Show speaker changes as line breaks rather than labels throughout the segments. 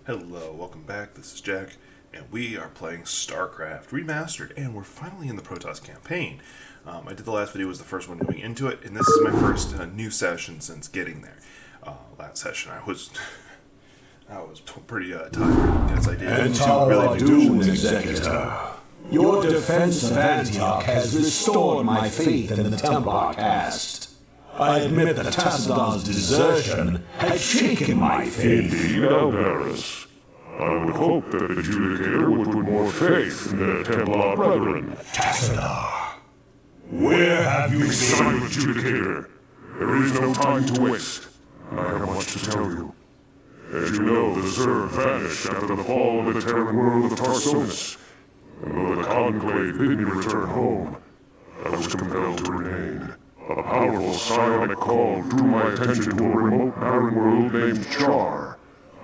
Hello, welcome back. This is Jack, and we are playing Starcraft Remastered, and we're finally in the Protoss campaign. I did the last video was the first one going into it, and this is my first new session since getting there. Last session I was pretty tired because I did
really do, Executor. Your defense of Antioch has restored my faith in the Templar caste. I admit that Tassadar's desertion has shaken my faith.
Indeed, Aldaris. I would hope that the Adjudicator would put more faith in their Templar brethren.
Tassadar, where have you been?
Silent, Adjudicator. There is no time to waste. I have much to tell you. As you know, the Zerg vanished after the fall of the Terran world of Tarsonis. And though the Conclave bid me return home, I was compelled to remain. A powerful psionic call drew my attention to a remote barren world named Char.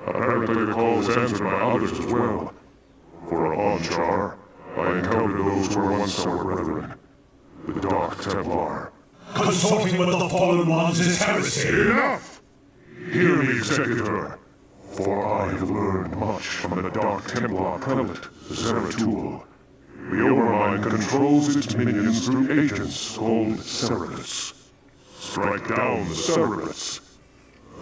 Apparently the call was answered by others as well. For upon Char, I encountered those who were once our brethren. The Dark Templar.
Consorting with the Fallen Ones is heresy.
Enough! Hear me, Executor. For I have learned much from the Dark Templar prelate, Zeratul. The Overmind controls its minions through agents called Cerebrates. Strike down the Cerebrates,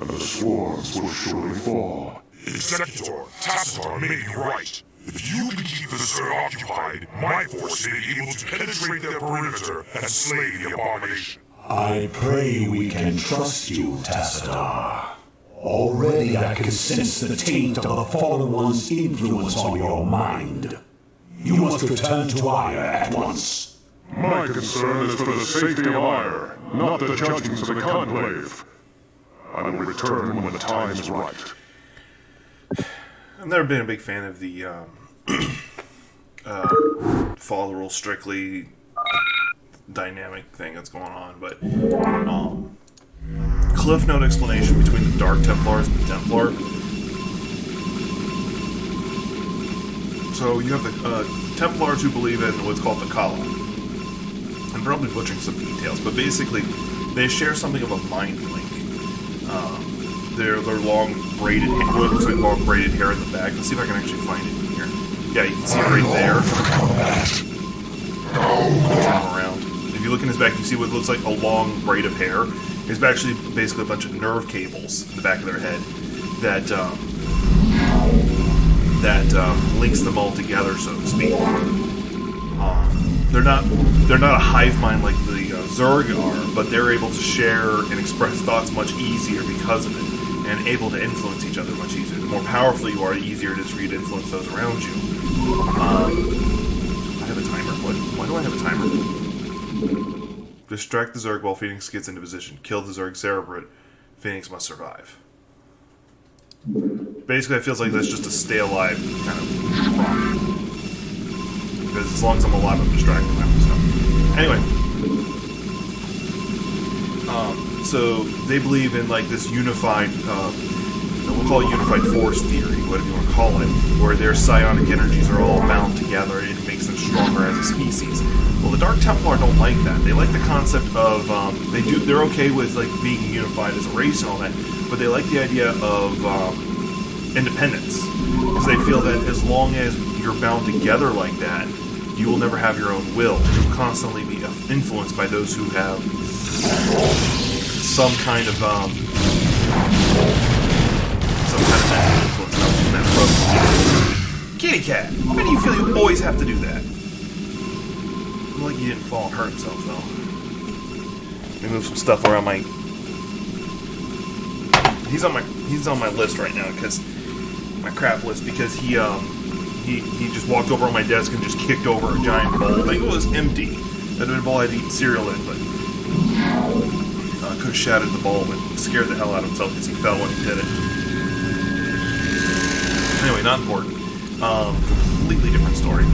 and the swarms will surely fall.
Executor, Tassadar may be right. If you can keep the Zerg occupied, my force may be able to penetrate their perimeter and slay the abomination.
I pray we can trust you, Tassadar. Already I can sense the taint of the Fallen One's influence on your mind. You must return to Ire at once.
My concern is for the safety of Ire, not the judgments of the Conclave. I will return when the time is right.
I've never been a big fan of the follow the rules strictly dynamic thing that's going on, but cliff note explanation between the Dark Templars and the Templar. So you have the Templars who believe in what's called the Kala. I'm probably butchering some details, but basically they share something of a mind link. They're long braided, what looks like long braided hair in the back. Let's see if I can actually find it in here. Yeah, you can see it right there. Turn him around. If you look in his back, you see what looks like a long braid of hair. It's actually basically a bunch of nerve cables in the back of their head that links them all together, so to speak. They're not a hive mind like the Zerg are, but they're able to share and express thoughts much easier because of it, and able to influence each other much easier. The more powerful you are, the easier it is for you to influence those around you. I have a timer. Why do I have a timer? Distract the Zerg while Phoenix gets into position. Kill the Zerg Cerebrate. Phoenix must survive. Basically, it feels like that's just a stay alive kind of prompt. Because as long as I'm alive, I'm distracting them. So anyway, so they believe in like this unified, we'll call it unified force theory, whatever you want to call it, where their psionic energies are all bound together and it makes them stronger as a species. Well, the Dark Templar don't like that. They like the concept of they're okay with like being unified as a race and all that, but they like the idea of independence, because they feel that as long as you're bound together like that, you will never have your own will. You'll constantly be influenced by those who have some kind of influence. Kitty cat, why do you feel you always have to do that? Like he didn't fall and hurt himself though. Let me move some stuff around my. He's on my list right now because my crap list because he just walked over on my desk and just kicked over a giant bowl. I think it was empty. That had a bowl I'd eaten cereal in, but could have shattered the bowl and scared the hell out of himself because he fell when he did it. Anyway, not important. Completely different story.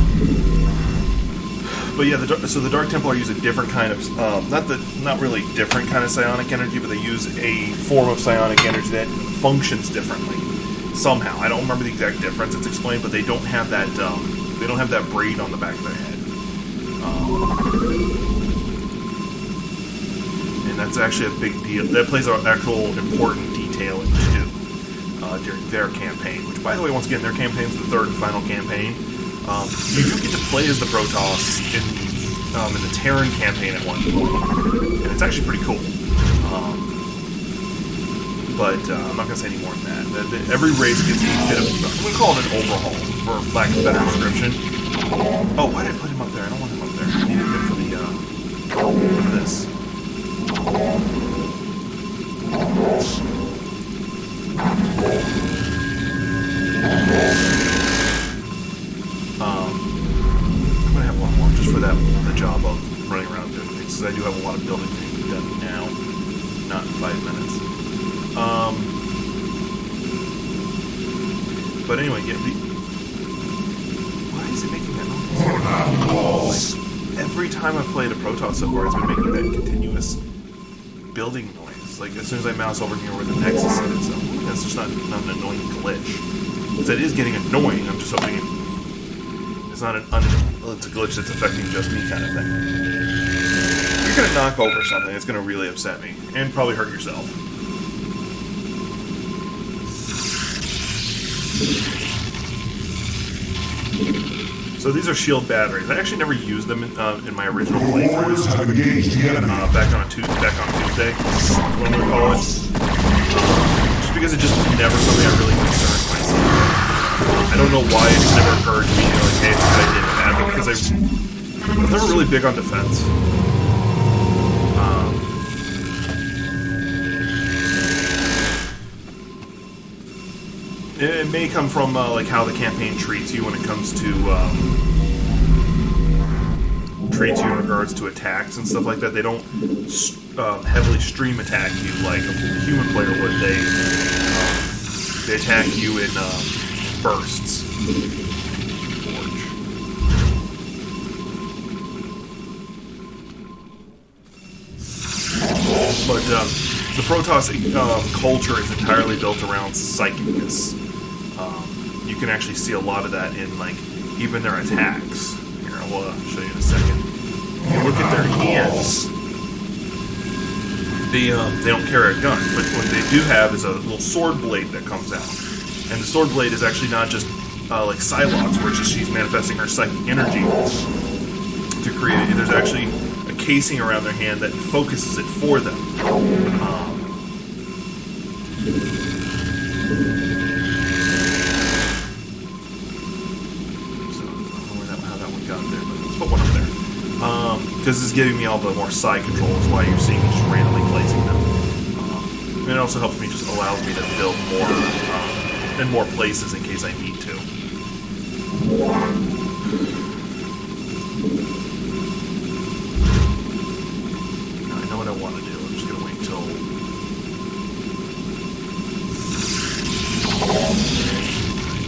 But yeah, so the Dark Templar use a different kind of, not really different kind of psionic energy, but they use a form of psionic energy that functions differently somehow. I don't remember the exact difference it's explained, but they don't have that braid on the back of their head. And that's actually a big deal. That plays an actual important detail in too. during their campaign. Which, by the way, once again, their campaign's the third and final campaign. You do get to play as the Protoss in the Terran campaign at one point, and it's actually pretty cool. But I'm not going to say any more than that. Every race gets a bit of, I'm going to call it an overhaul, for lack of a better description. Oh, why did I put him up there? I don't want him up there. I needed him for this. I'm going to have one more just for the job of running around doing things, because I do have a lot of building to be done now, not in 5 minutes. But anyway, yeah, why is it making that noise? Like, every time I've played a Protoss so far, it's been making that continuous building noise. Like, as soon as I mouse over near where the Nexus is, that's just not an annoying glitch. If it is getting annoying, I'm just hoping it's not it's a glitch that's affecting just me kind of thing. If you're gonna knock over something, it's gonna really upset me, and probably hurt yourself. So these are shield batteries. I actually never used them in my original playthroughs. Back on Tuesday, what I'm gonna call it. Just because it just was never something I really concerned myself with. I don't know why it just never occurred to me, like, hey, it's a good idea to have it, because I'm never really big on defense. It may come from like how the campaign treats you when it comes to treats you in regards to attacks and stuff like that. They don't heavily stream attack you like a human player would. They attack you in bursts. But the Protoss culture is entirely built around psychicness. You can actually see a lot of that in, like, even their attacks. Here, I'll show you in a second. If you look at their hands, they don't carry a gun, but what they do have is a little sword blade that comes out. And the sword blade is actually not just like Psylocke's, where it's just she's manifesting her psychic energy to create it. There's actually a casing around their hand that focuses it for them. Because it's giving me all the more side controls while you're seeing me just randomly placing them. And it also helps me, just allows me to build more in more places in case I need to. Now I know what I want to do. I'm just going to wait until...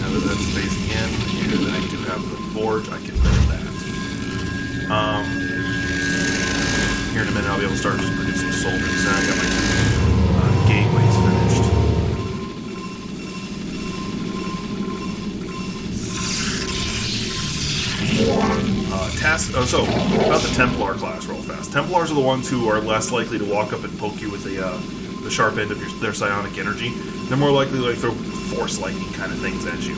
Now that that's facing in, here that I do have the forge, I can build that. Here in a minute, I'll be able to start just producing soldiers. Now I got my gateways finished. So, about the Templar class real fast. Templars are the ones who are less likely to walk up and poke you with the sharp end of their psionic energy. They're more likely to, like, throw force lightning kind of things at you.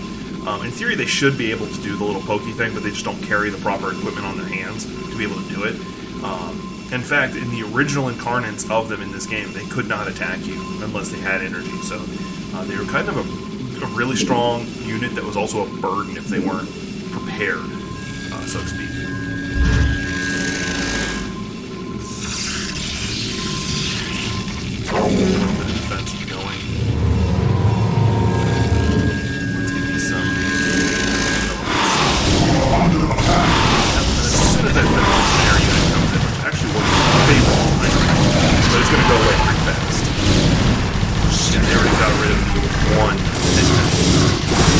In theory, they should be able to do the little pokey thing, but they just don't carry the proper equipment on their hands to be able to do it. In fact, in the original incarnates of them in this game, they could not attack you unless they had energy. So they were kind of a really strong unit that was also a burden if they weren't prepared, so to speak. So, a little bit of defense going. Let's give me some. As soon as I finish this area, it comes in, which actually works favorable, but it's going to go away pretty fast. Yeah, they already got rid of the one mission.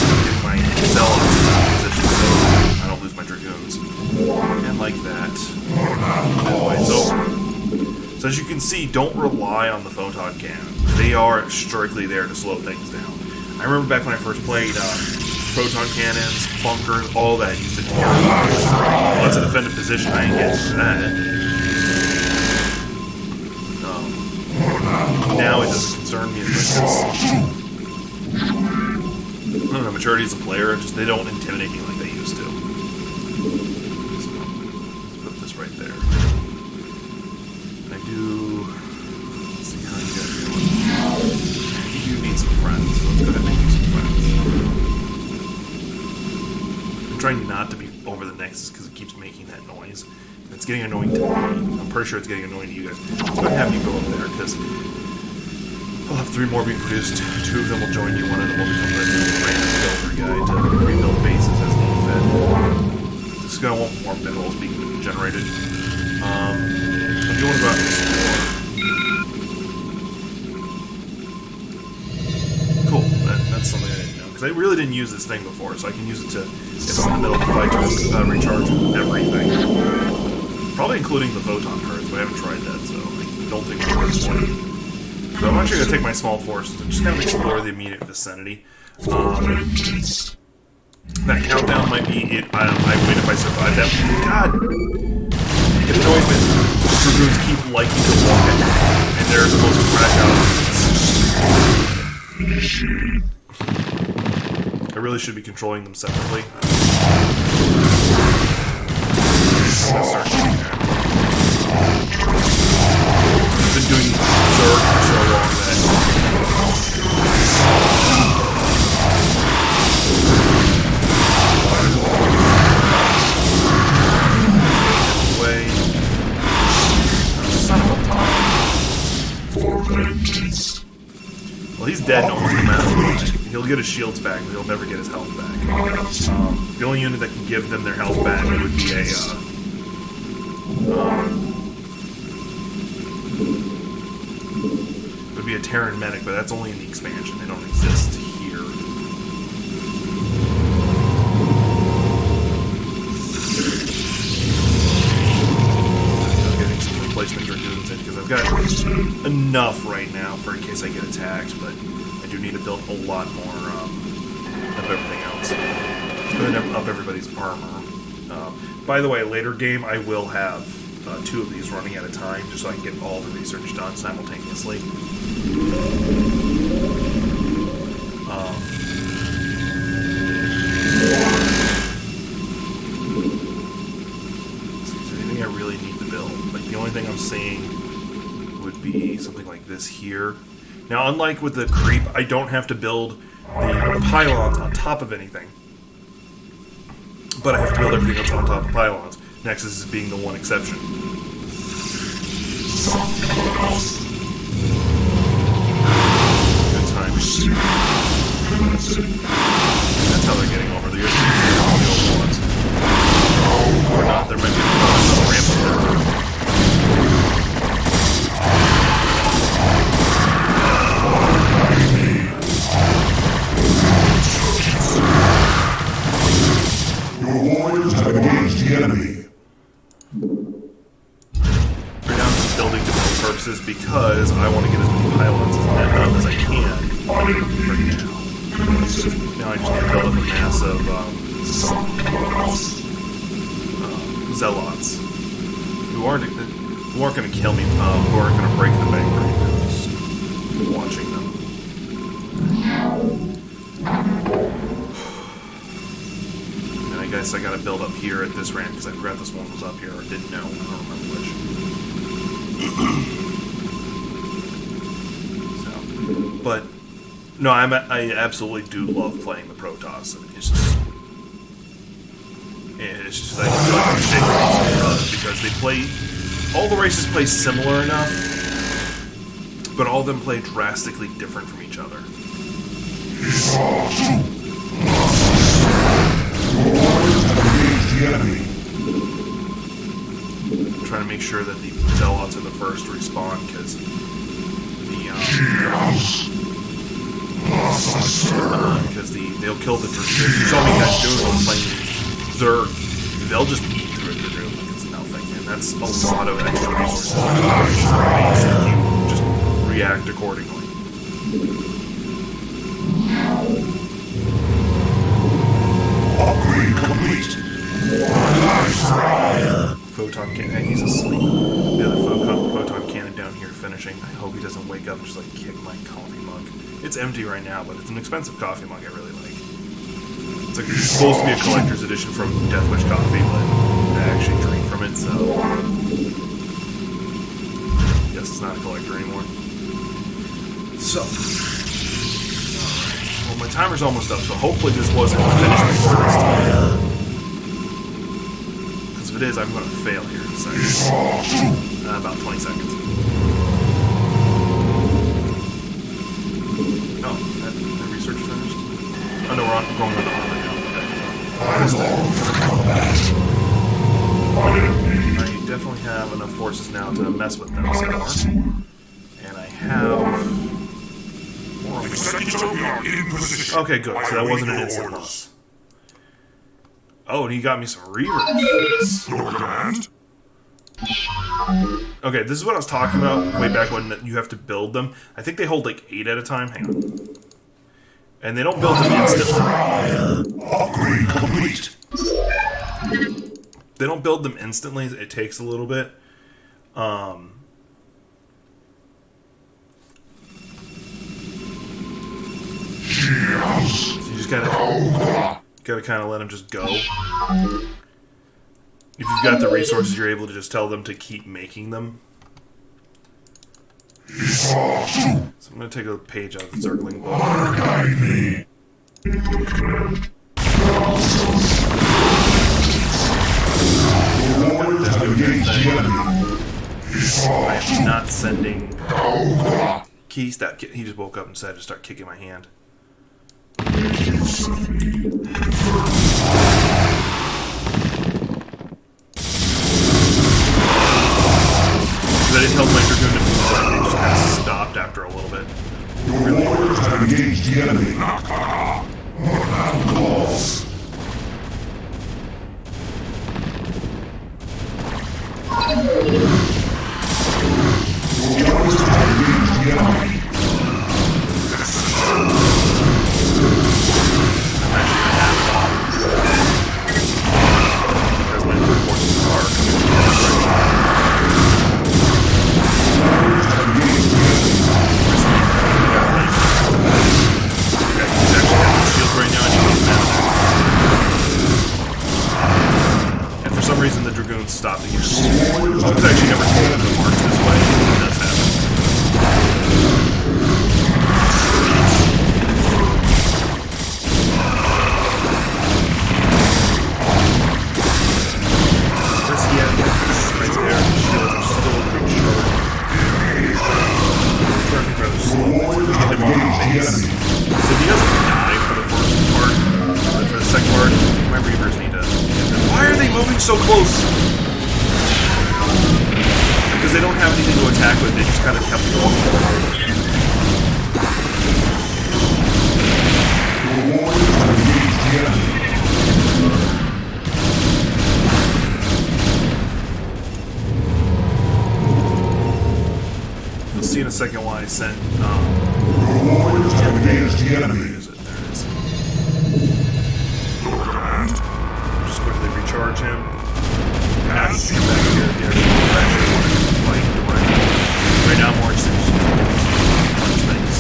I'm getting my zealots in that position so I don't lose my dragoons. And like that. That way it's over. So as you can see, don't rely on the photon cannon. They are strictly there to slow things down. I remember back when I first played, proton cannons, bunkers, all that used to carry. Well, that's a defended position. I ain't getting to that. Now it doesn't concern me as much as don't know, maturity as a player, just they don't intimidate me like they used to. So, let's put this right there. I do... Let's see how you guys are doing. You do need some friends, so let's go ahead and make you some friends. I'm trying not to be over the Nexus because it keeps making that noise. It's getting annoying to me. I'm pretty sure it's getting annoying to you guys. Let's go ahead and have you go up there because I'll have 3 more being produced. 2 of them will join you. 1 of them will become the random builder guy to rebuild bases as need fit. This is going to want more minerals being generated. I do want to go out and explore. Cool. That's something I didn't know. Because I really didn't use this thing before, so I can use it to, if I'm in the middle of the fight, to recharge everything. Probably including the photon turrets, but I haven't tried that, so I don't think it works for it. So I'm actually going to take my small forces and just kind of explore the immediate vicinity. That countdown might be it. I win if I survive that. God! It annoys me. Dragoons keep liking to walk it, and they're supposed to crash out. I really should be controlling them separately. I'm gonna start shooting that. I've been doing Zerg for so long that away. Son of a well, he's dead no matter what. He'll get his shields back, but he'll never get his health back. The only unit that can give them their health back would be a would be a Terran medic, but that's only in the expansion. They don't exist here. I'm getting some replacement dragoons in because I've got enough right now for in case I get attacked, but I do need to build a lot more of everything else. Let's go ahead and up everybody's armor. By the way, later game I will have 2 of these running at a time, just so I can get all the research done simultaneously. Is there anything I really need to build? Like, the only thing I'm seeing would be something like this here. Now, unlike with the creep, I don't have to build the pylons on top of anything. But I have to build everything else on top of pylons. Nexus is being the one exception. Good time. That's how they're getting over the ones. Or not, there might be a ramp up there.
Your warriors have engaged the enemy.
Right now I'm just building to build purposes because I want to get as many pylons as I can right now. Now I just need to build up a mass of zealots who aren't going to kill me, who aren't going to break the bank right now. Just watching them. I guess I gotta build up here at this ramp because I forgot this one was up here, or didn't know. I don't remember which. So, but no, I absolutely do love playing the Protoss. It's just I feel like I'm shaking because they play. All the races play similar enough, but all of them play drastically different from each other.
Enemy.
I'm trying to make sure that the zealots are the first to respawn because they'll kill the dragoon. You saw me guys doing when playing Zerg. They'll just eat through a dragoon like it's nothing, and that's a lot of extra resources. So you just react accordingly.
Upgrade complete.
Photon cannon, he's asleep. The other photon cannon down here finishing. I hope he doesn't wake up and just like kick my coffee mug. It's empty right now, but it's an expensive coffee mug I really like. It's supposed to be a collector's edition from Death Wish Coffee, but I actually drink from it, so guess it's not a collector anymore. So, well, my timer's almost up, so hopefully this wasn't finished before this time. Because if it is, I'm going to fail here in a second. About 20 seconds. Oh, that research finished? Oh no, we're going with the armor now. Okay. I definitely have enough forces now to mess with them some more. And I have... Okay, good. So that wasn't an instant loss. Oh, and he got me some reavers.
Your command?
Okay, this is what I was talking about way back when you have to build them. I think they hold like 8 at a time. Hang on. And they don't build them instantly.
Upgrade complete.
They don't build them instantly. It takes a little bit. So you just gotta kind of let them just go. If you've got the resources, you're able to just tell them to keep making them. So I'm going to take a page out of the circling book. I am not sending... He just woke up and decided to start kicking my hand. I didn't tell my Dragoon to move on, they just kind of stopped after a little bit.
Your warriors have engaged the enemy.
Because my forces are right now, and for some reason the Dragoons stopped again. I was actually never told them to march this way, but it does happen. Where's he at? Right there. The shields are still a big short. Working rather slow. Get him on the base. So he doesn't die for the first part, but for the second part, my Reavers need to... Why are they moving so close? Because they don't have anything to attack with, they just kind of kept going. You'll see in a second why I sent... Just quickly recharge him. Now he's come back here. I actually want to fight directly. Right now, I'm more interested in punch things.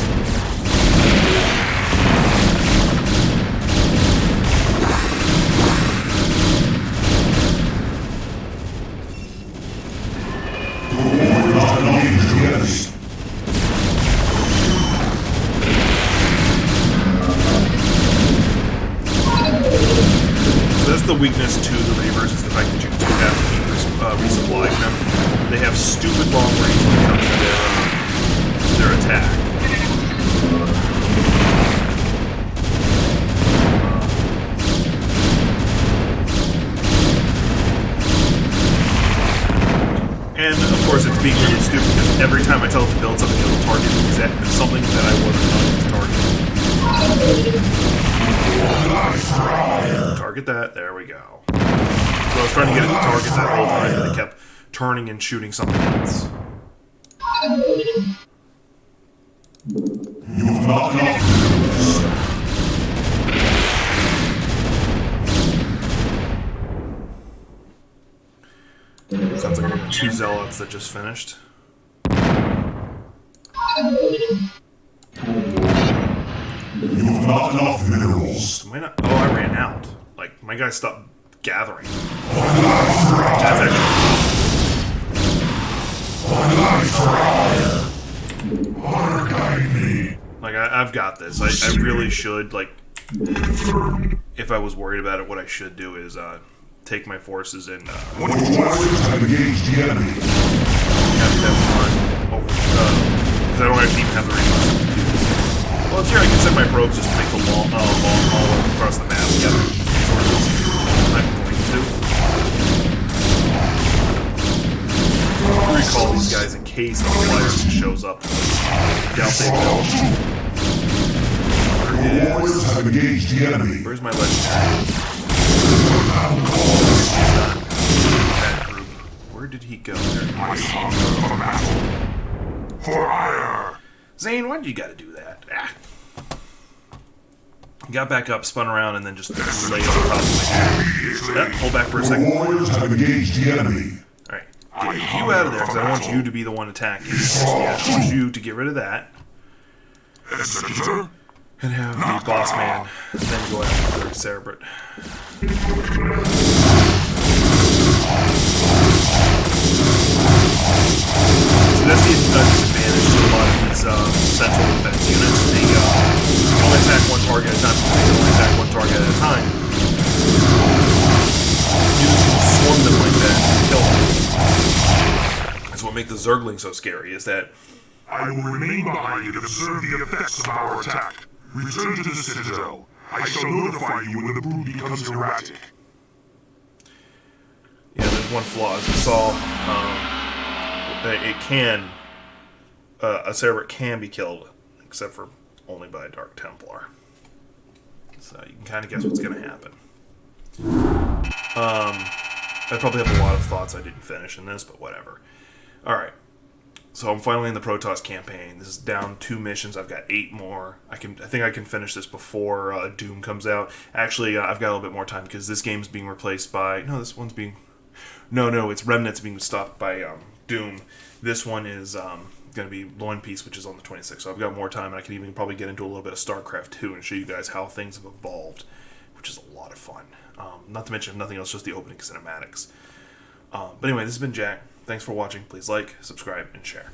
The weakness to the Reavers is the fact that you do have to keep resupplying them. They have stupid long range when it comes to their attack. And of course it's being really stupid because every time I tell it to build something, it'll target exactly something that I wasn't on its target. Target that. There we go. So I was trying to get it to target that whole time, but it kept turning and shooting something else.
You've not enough.
Sounds like we have 2 zealots that just finished.
You've not enough minerals.
Am I not? Oh, I ran My guy stopped gathering. That's actually... Like, I've got this. I really should, like... If I was worried about it, what I should do is, take my forces and,
What forces have engaged the enemy?
have them run over, because I don't actually even have the resources to do this. Well, it's here I can send my probes just to make the long haul across the map. Yeah, I'm going to recall these guys in case a flyer shows up. Doubt they will.
Your warriors have engaged the enemy.
Where's my legendary? That group. Where did he go? There.
I hunger for battle. For ire.
Zane, why'd you gotta do that? Ah. Got back up, spun around, and then just laid on top of my head. Hold back for a second.
Your warriors have engaged the enemy.
Alright. Get you out of there, because I don't want you to be the one attacking. Yeah, I want you to get rid of that.
Senator?
And have the boss man then go after Cerebrate. So that's the disadvantage to a lot of these central defense units. They only attack one target at a time. They can only attack one target at a time. You can swarm them like that and kill them. That's what makes the Zergling so scary, is that
I will remain behind and observe the effects of our attack. Return to the Citadel. I shall notify you when the brood becomes erratic.
yeah, there's one flaw. As we saw, a Cerebrate can be killed, except for only by a Dark Templar. So you can kind of guess what's going to happen. I probably have a lot of thoughts I didn't finish in this, but whatever. Alright. So I'm finally in the Protoss campaign. This is down 2 missions. I've got 8 more. I think I can finish this before Doom comes out. Actually, I've got a little bit more time because this game's being replaced by... No, this one's being... No, it's Remnant's being stopped by Doom. This one is going to be One Piece, which is on the 26th. So I've got more time, and I can even probably get into a little bit of Starcraft 2 and show you guys how things have evolved, which is a lot of fun. Not to mention, if nothing else, just the opening cinematics. But anyway, this has been Jack. Thanks for watching. Please like, subscribe, and share.